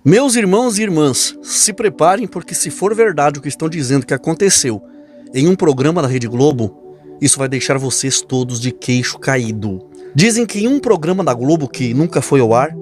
Meus irmãos e irmãs, se preparem, porque se for verdade o que estão dizendo que aconteceu em um programa da Rede Globo, isso vai deixar vocês todos de queixo caído. Dizem que em um programa da Globo que nunca foi ao ar,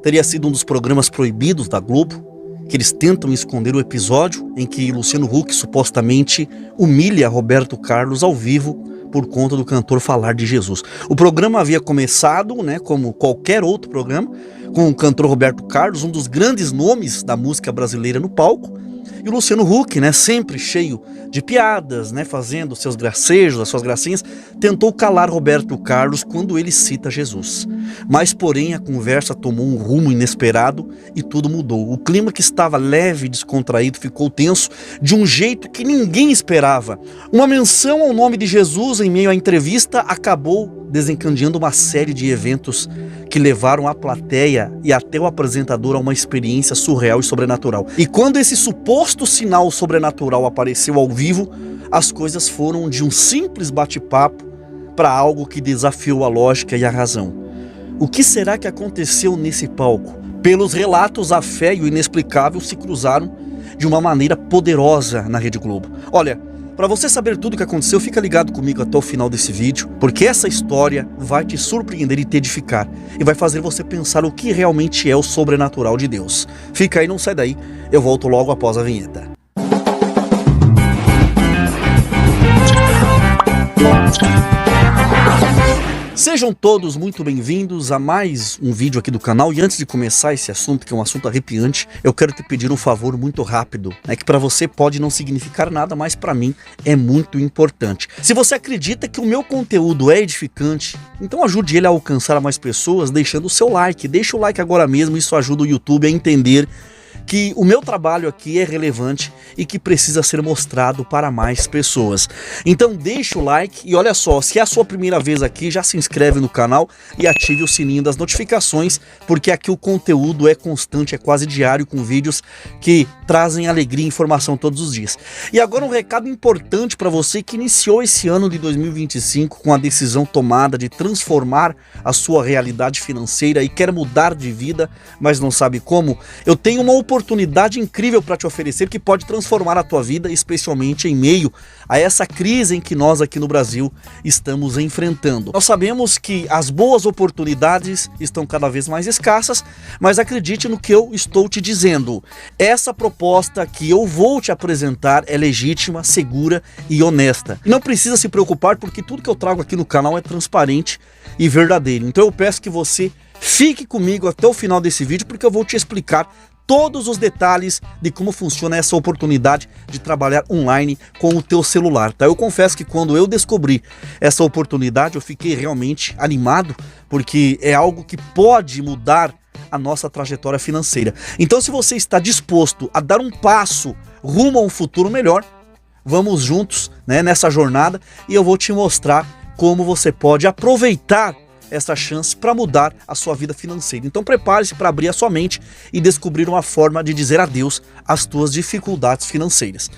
teria sido um dos programas proibidos da Globo, que eles tentam esconder o episódio em que Luciano Huck supostamente humilha Roberto Carlos ao vivo por conta do cantor falar de Jesus. O programa havia começado, como qualquer outro programa, com o cantor Roberto Carlos, um dos grandes nomes da música brasileira no palco, e o Luciano Huck, sempre cheio de piadas, fazendo seus gracejos, as suas gracinhas, tentou calar Roberto Carlos quando ele cita Jesus. Mas, porém, a conversa tomou um rumo inesperado e tudo mudou. O clima que estava leve e descontraído ficou tenso de um jeito que ninguém esperava. Uma menção ao nome de Jesus em meio à entrevista acabou desencadeando uma série de eventos que levaram a plateia e até o apresentador a uma experiência surreal e sobrenatural. E quando esse suposto sinal sobrenatural apareceu ao vivo, as coisas foram de um simples bate-papo para algo que desafiou a lógica e a razão. O que será que aconteceu nesse palco? Pelos relatos, a fé e o inexplicável se cruzaram de uma maneira poderosa na Rede Globo. Olha, para você saber tudo o que aconteceu, fica ligado comigo até o final desse vídeo, porque essa história vai te surpreender e te edificar, e vai fazer você pensar o que realmente é o sobrenatural de Deus. Fica aí, não sai daí, eu volto logo após a vinheta. Sejam todos muito bem-vindos a mais um vídeo aqui do canal. E antes de começar esse assunto, que é um assunto arrepiante, eu quero te pedir um favor muito rápido, que para você pode não significar nada, mas para mim é muito importante. Se você acredita que o meu conteúdo é edificante, então ajude ele a alcançar mais pessoas deixando o seu like. Deixa o like agora mesmo, isso ajuda o YouTube a entender que o meu trabalho aqui é relevante e que precisa ser mostrado para mais pessoas. Então deixa o like e olha só, se é a sua primeira vez aqui, já se inscreve no canal e ative o sininho das notificações, porque aqui o conteúdo é constante, é quase diário, com vídeos que trazem alegria e informação todos os dias. E agora um recado importante para você que iniciou esse ano de 2025 com a decisão tomada de transformar a sua realidade financeira e quer mudar de vida, mas não sabe como. Eu tenho uma oportunidade incrível para te oferecer que pode transformar a tua vida, especialmente em meio a essa crise em que nós aqui no Brasil estamos enfrentando. Nós sabemos que as boas oportunidades estão cada vez mais escassas, mas acredite no que eu estou te dizendo. Essa proposta que eu vou te apresentar é legítima, segura e honesta. E não precisa se preocupar, porque tudo que eu trago aqui no canal é transparente e verdadeiro. Então eu peço que você fique comigo até o final desse vídeo, porque eu vou te explicar todos os detalhes de como funciona essa oportunidade de trabalhar online com o teu celular, tá? Eu confesso que quando eu descobri essa oportunidade, eu fiquei realmente animado, porque é algo que pode mudar a nossa trajetória financeira. Então, se você está disposto a dar um passo rumo a um futuro melhor, vamos juntos, nessa jornada, e eu vou te mostrar como você pode aproveitar essa chance para mudar a sua vida financeira. Então prepare-se para abrir a sua mente e descobrir uma forma de dizer adeus às tuas dificuldades financeiras.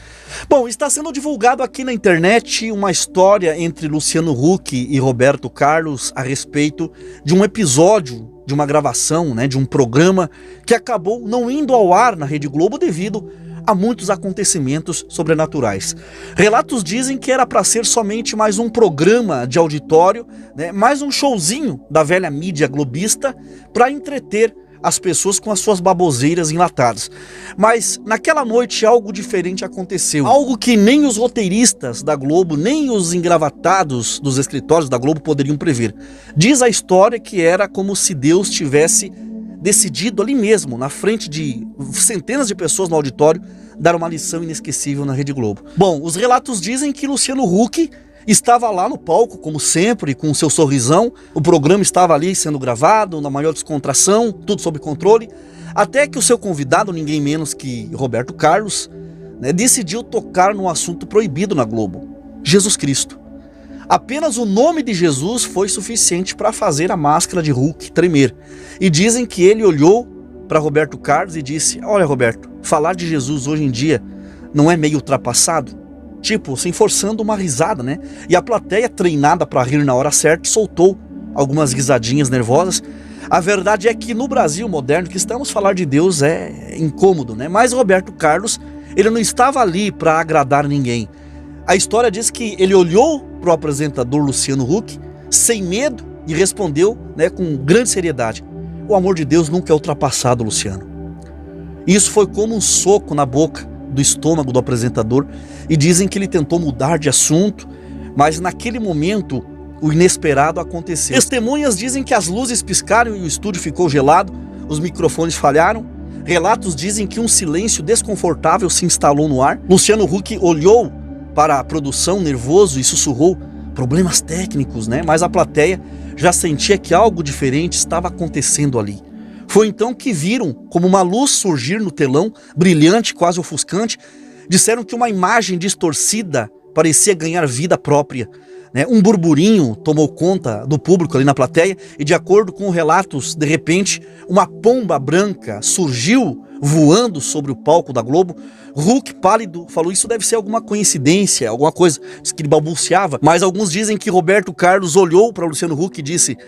Bom, está sendo divulgado aqui na internet uma história entre Luciano Huck e Roberto Carlos a respeito de um episódio, de uma gravação, de um programa que acabou não indo ao ar na Rede Globo devido a muitos acontecimentos sobrenaturais. Relatos dizem que era para ser somente mais um programa de auditório, mais um showzinho da velha mídia globista para entreter as pessoas com as suas baboseiras enlatadas. Mas naquela noite algo diferente aconteceu. Algo que nem os roteiristas da Globo, nem os engravatados dos escritórios da Globo poderiam prever. Diz a história que era como se Deus tivesse decidido ali mesmo, na frente de centenas de pessoas no auditório, dar uma lição inesquecível na Rede Globo. Bom, os relatos dizem que Luciano Huck estava lá no palco, como sempre, com o seu sorrisão. O programa estava ali sendo gravado, na maior descontração, tudo sob controle, até que o seu convidado, ninguém menos que Roberto Carlos, decidiu tocar num assunto proibido na Globo: Jesus Cristo. Apenas o nome de Jesus foi suficiente para fazer a máscara de Huck tremer. E dizem que ele olhou para Roberto Carlos e disse: olha, Roberto, falar de Jesus hoje em dia não é meio ultrapassado? Tipo, sem forçando uma risada, E a plateia, treinada para rir na hora certa, soltou algumas risadinhas nervosas. A verdade é que no Brasil moderno, que estamos a falar de Deus é incômodo, né? Mas Roberto Carlos, ele não estava ali para agradar ninguém. A história diz que ele olhou para o apresentador Luciano Huck sem medo e respondeu, né, com grande seriedade: o amor de Deus nunca é ultrapassado, Luciano. Isso foi como um soco na boca do estômago do apresentador, e dizem que ele tentou mudar de assunto, mas naquele momento o inesperado aconteceu. Testemunhas dizem que as luzes piscaram e o estúdio ficou gelado, os microfones falharam. Relatos dizem que um silêncio desconfortável se instalou no ar. Luciano Huck olhou para a produção nervoso e sussurrou: problemas técnicos, né? Mas a plateia já sentia que algo diferente estava acontecendo ali. Foi então que viram como uma luz surgir no telão, brilhante, quase ofuscante. Disseram que uma imagem distorcida parecia ganhar vida própria, né? Um burburinho tomou conta do público ali na plateia e, de acordo com relatos, de repente, uma pomba branca surgiu voando sobre o palco da Globo. Huck, pálido, falou: isso deve ser alguma coincidência, alguma coisa. Diz que ele balbuciava, mas alguns dizem que Roberto Carlos olhou para Luciano Huck e disse: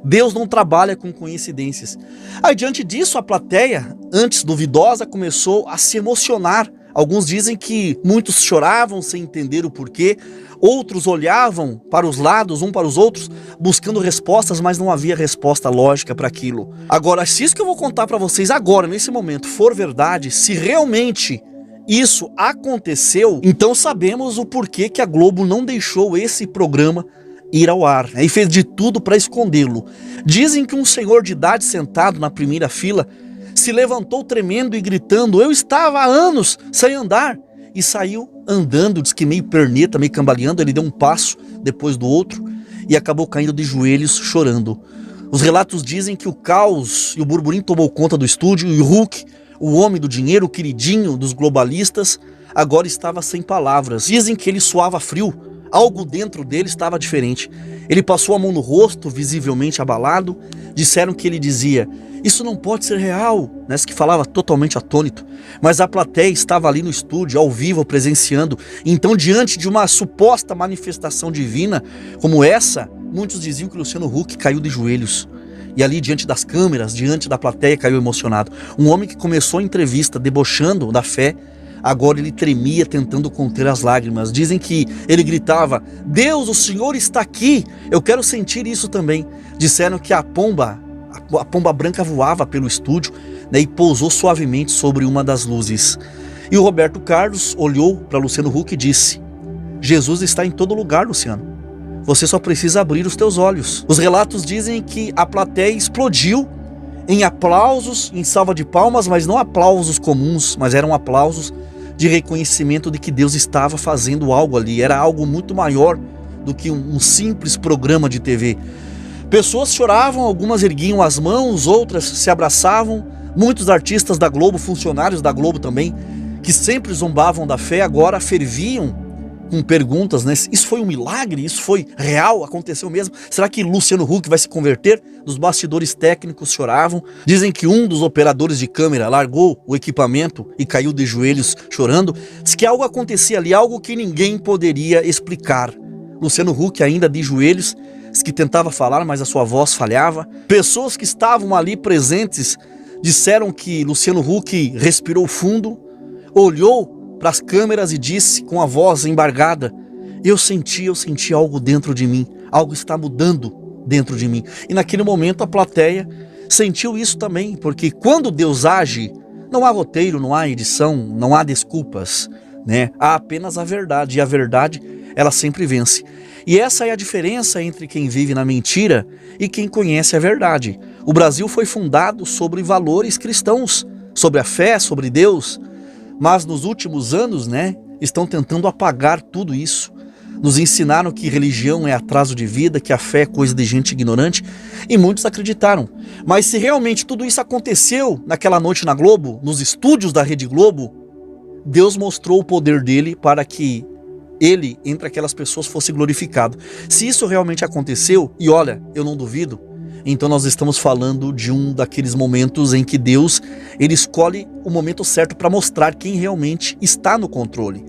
Deus não trabalha com coincidências. Aí, diante disso, a plateia, antes duvidosa, começou a se emocionar. Alguns dizem que muitos choravam sem entender o porquê, outros olhavam para os lados, um para os outros, buscando respostas, mas não havia resposta lógica para aquilo. Agora, se isso que eu vou contar para vocês agora, nesse momento, for verdade, se realmente isso aconteceu, então sabemos o porquê que a Globo não deixou esse programa ir ao ar, né, e fez de tudo para escondê-lo. Dizem que um senhor de idade sentado na primeira fila se levantou tremendo e gritando: eu estava há anos sem andar, e saiu andando, diz que meio perneta, meio cambaleando. Ele deu um passo depois do outro e acabou caindo de joelhos chorando. Os relatos dizem que o caos e o burburinho tomou conta do estúdio, e o Huck, o homem do dinheiro, o queridinho dos globalistas, agora estava sem palavras. Dizem que ele suava frio, algo dentro dele estava diferente. Ele passou a mão no rosto, visivelmente abalado. Disseram que ele dizia: isso não pode ser real, né? Que falava totalmente atônito. Mas a plateia estava ali no estúdio, ao vivo, presenciando. Então, diante de uma suposta manifestação divina como essa, muitos diziam que Luciano Huck caiu de joelhos. E ali, diante das câmeras, diante da plateia, caiu emocionado. Um homem que começou a entrevista debochando da fé, agora ele tremia tentando conter as lágrimas. Dizem que ele gritava: Deus, o Senhor está aqui, eu quero sentir isso também. Disseram que a pomba branca voava pelo estúdio, né, e pousou suavemente sobre uma das luzes. E o Roberto Carlos olhou para Luciano Huck e disse: Jesus está em todo lugar, Luciano. Você só precisa abrir os teus olhos. Os relatos dizem que a plateia explodiu em aplausos, em salva de palmas, mas não aplausos comuns, mas eram aplausos de reconhecimento de que Deus estava fazendo algo ali. Era algo muito maior do que um simples programa de TV. Pessoas choravam, algumas erguiam as mãos, outras se abraçavam. Muitos artistas da Globo, funcionários da Globo também, que sempre zombavam da fé, agora ferviam com perguntas, né? Isso foi um milagre? Isso foi real? Aconteceu mesmo? Será que Luciano Huck vai se converter? Dos bastidores técnicos choravam. Dizem que um dos operadores de câmera largou o equipamento e caiu de joelhos chorando. Diz que algo acontecia ali, algo que ninguém poderia explicar. Luciano Huck ainda de joelhos, diz que tentava falar, mas a sua voz falhava. Pessoas que estavam ali presentes disseram que Luciano Huck respirou fundo, olhou para as câmeras e disse com a voz embargada: eu senti algo dentro de mim, algo está mudando dentro de mim. E naquele momento a plateia sentiu isso também, porque quando Deus age, não há roteiro, não há edição, não há desculpas, né? Há apenas a verdade, e a verdade, ela sempre vence. E essa é a diferença entre quem vive na mentira e quem conhece a verdade. O Brasil foi fundado sobre valores cristãos, sobre a fé, sobre Deus, mas nos últimos anos, né, estão tentando apagar tudo isso. Nos ensinaram que religião é atraso de vida, que a fé é coisa de gente ignorante, e muitos acreditaram. Mas se realmente tudo isso aconteceu naquela noite na Globo, nos estúdios da Rede Globo, Deus mostrou o poder dele para que ele, entre aquelas pessoas, fosse glorificado. Se isso realmente aconteceu, e olha, eu não duvido, então nós estamos falando de um daqueles momentos em que Deus, ele escolhe o momento certo para mostrar quem realmente está no controle.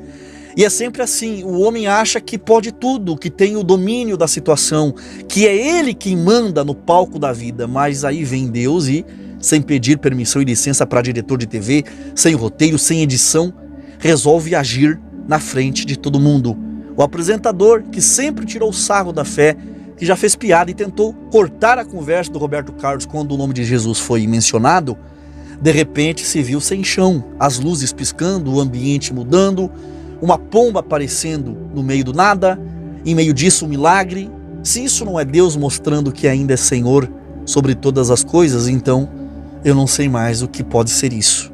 E é sempre assim, o homem acha que pode tudo, que tem o domínio da situação, que é ele quem manda no palco da vida, mas aí vem Deus e, sem pedir permissão e licença para diretor de TV, sem roteiro, sem edição, resolve agir na frente de todo mundo. O apresentador, que sempre tirou sarro da fé, que já fez piada e tentou cortar a conversa do Roberto Carlos quando o nome de Jesus foi mencionado, de repente se viu sem chão, as luzes piscando, o ambiente mudando, uma pomba aparecendo no meio do nada, em meio disso um milagre. Se isso não é Deus mostrando que ainda é Senhor sobre todas as coisas, então eu não sei mais o que pode ser isso.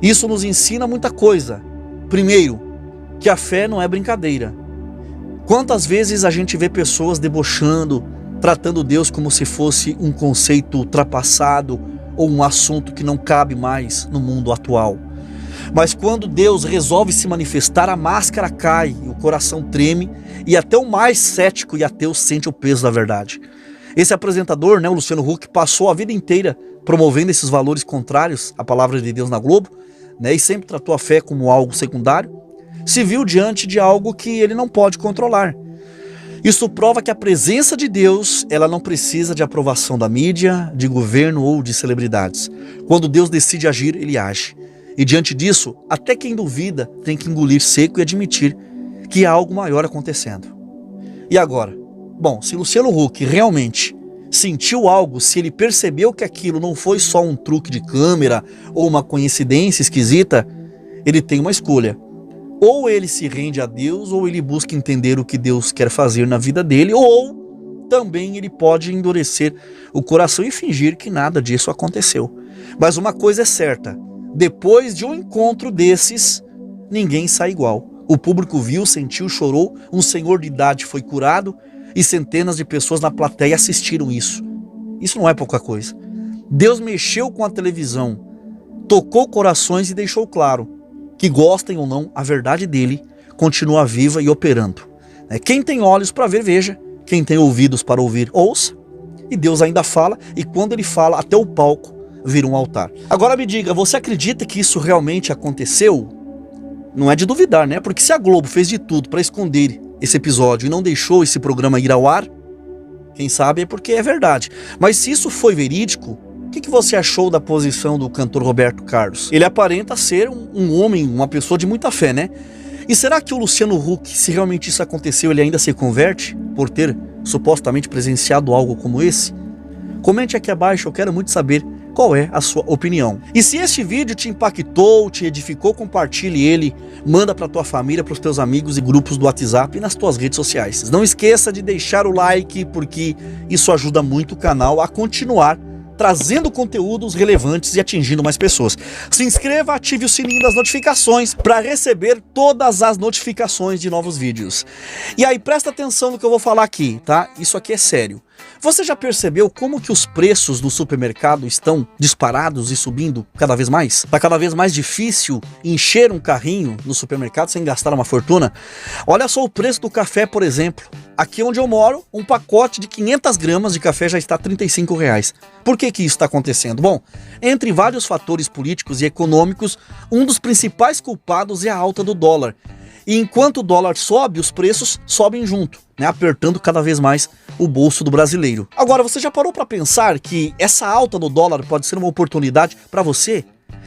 Isso nos ensina muita coisa. Primeiro, que a fé não é brincadeira. Quantas vezes a gente vê pessoas debochando, tratando Deus como se fosse um conceito ultrapassado ou um assunto que não cabe mais no mundo atual. Mas quando Deus resolve se manifestar, a máscara cai, o coração treme e até o mais cético e ateu sente o peso da verdade. Esse apresentador, o Luciano Huck, passou a vida inteira promovendo esses valores contrários à palavra de Deus na Globo, e sempre tratou a fé como algo secundário. Se viu diante de algo que ele não pode controlar. Isso prova que a presença de Deus, ela não precisa de aprovação da mídia, de governo ou de celebridades. Quando Deus decide agir, ele age. E diante disso, até quem duvida tem que engolir seco e admitir que há algo maior acontecendo. E agora? Bom, se Luciano Huck realmente sentiu algo, se ele percebeu que aquilo não foi só um truque de câmera ou uma coincidência esquisita, ele tem uma escolha. Ou ele se rende a Deus, ou ele busca entender o que Deus quer fazer na vida dele, ou também ele pode endurecer o coração e fingir que nada disso aconteceu. Mas uma coisa é certa, depois de um encontro desses, ninguém sai igual. O público viu, sentiu, chorou, um senhor de idade foi curado e centenas de pessoas na plateia assistiram isso. Isso não é pouca coisa. Deus mexeu com a televisão, tocou corações e deixou claro que gostem ou não, a verdade dele continua viva e operando. Quem tem olhos para ver, veja. Quem tem ouvidos para ouvir, ouça. E Deus ainda fala, e quando ele fala, até o palco vira um altar. Agora me diga, você acredita que isso realmente aconteceu? Não é de duvidar, Porque se a Globo fez de tudo para esconder esse episódio e não deixou esse programa ir ao ar, quem sabe é porque é verdade. Mas se isso foi verídico, o que você achou da posição do cantor Roberto Carlos? Ele aparenta ser um homem, uma pessoa de muita fé, E será que o Luciano Huck, se realmente isso aconteceu, ele ainda se converte por ter supostamente presenciado algo como esse? Comente aqui abaixo, eu quero muito saber qual é a sua opinião. E se este vídeo te impactou, te edificou, compartilhe ele, manda para tua família, para os teus amigos e grupos do WhatsApp e nas tuas redes sociais. Não esqueça de deixar o like, porque isso ajuda muito o canal a continuar trazendo conteúdos relevantes e atingindo mais pessoas. Se inscreva, ative o sininho das notificações para receber todas as notificações de novos vídeos. E aí, presta atenção no que eu vou falar aqui, tá? Isso aqui é sério. Você já percebeu como que os preços do supermercado estão disparados e subindo cada vez mais? Tá cada vez mais difícil encher um carrinho no supermercado sem gastar uma fortuna? Olha só o preço do café, por exemplo. Aqui onde eu moro, um pacote de 500 gramas de café já está R$ 35. Por que isso está acontecendo? Bom, entre vários fatores políticos e econômicos, um dos principais culpados é a alta do dólar. E enquanto o dólar sobe, os preços sobem junto, apertando cada vez mais o bolso do brasileiro. Agora, você já parou para pensar que essa alta no dólar pode ser uma oportunidade para você?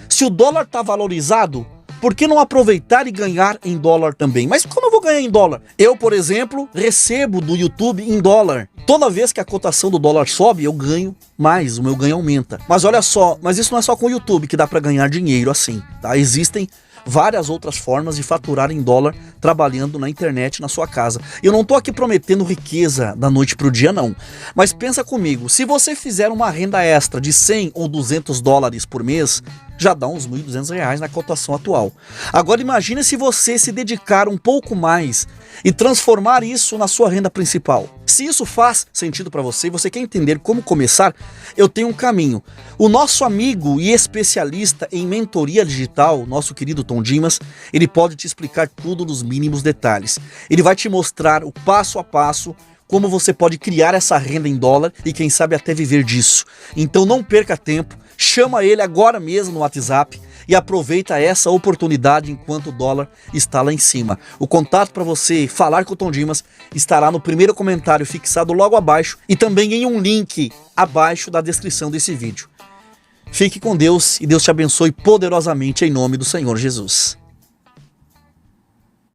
Se o dólar está valorizado, por que não aproveitar e ganhar em dólar também? Mas como eu vou ganhar em dólar? Eu, por exemplo, recebo do YouTube em dólar. Toda vez que a cotação do dólar sobe, eu ganho mais, o meu ganho aumenta. Mas olha só, mas isso não é só com o YouTube que dá para ganhar dinheiro assim, tá? Existem várias outras formas de faturar em dólar trabalhando na internet na sua casa. Eu não tô aqui prometendo riqueza da noite pro dia não, mas pensa comigo, se você fizer uma renda extra de 100 ou 200 dólares por mês, já dá uns R$ 1.200 na cotação atual. Agora imagine se você se dedicar um pouco mais e transformar isso na sua renda principal. Se isso faz sentido para você e você quer entender como começar, eu tenho um caminho. O nosso amigo e especialista em mentoria digital, nosso querido Tom Dimas, ele pode te explicar tudo nos mínimos detalhes. Ele vai te mostrar o passo a passo como você pode criar essa renda em dólar e quem sabe até viver disso. Então não perca tempo, chama ele agora mesmo no WhatsApp, e aproveita essa oportunidade enquanto o dólar está lá em cima. O contato para você falar com o Tom Dimas estará no primeiro comentário fixado logo abaixo e também em um link abaixo da descrição desse vídeo. Fique com Deus e Deus te abençoe poderosamente em nome do Senhor Jesus.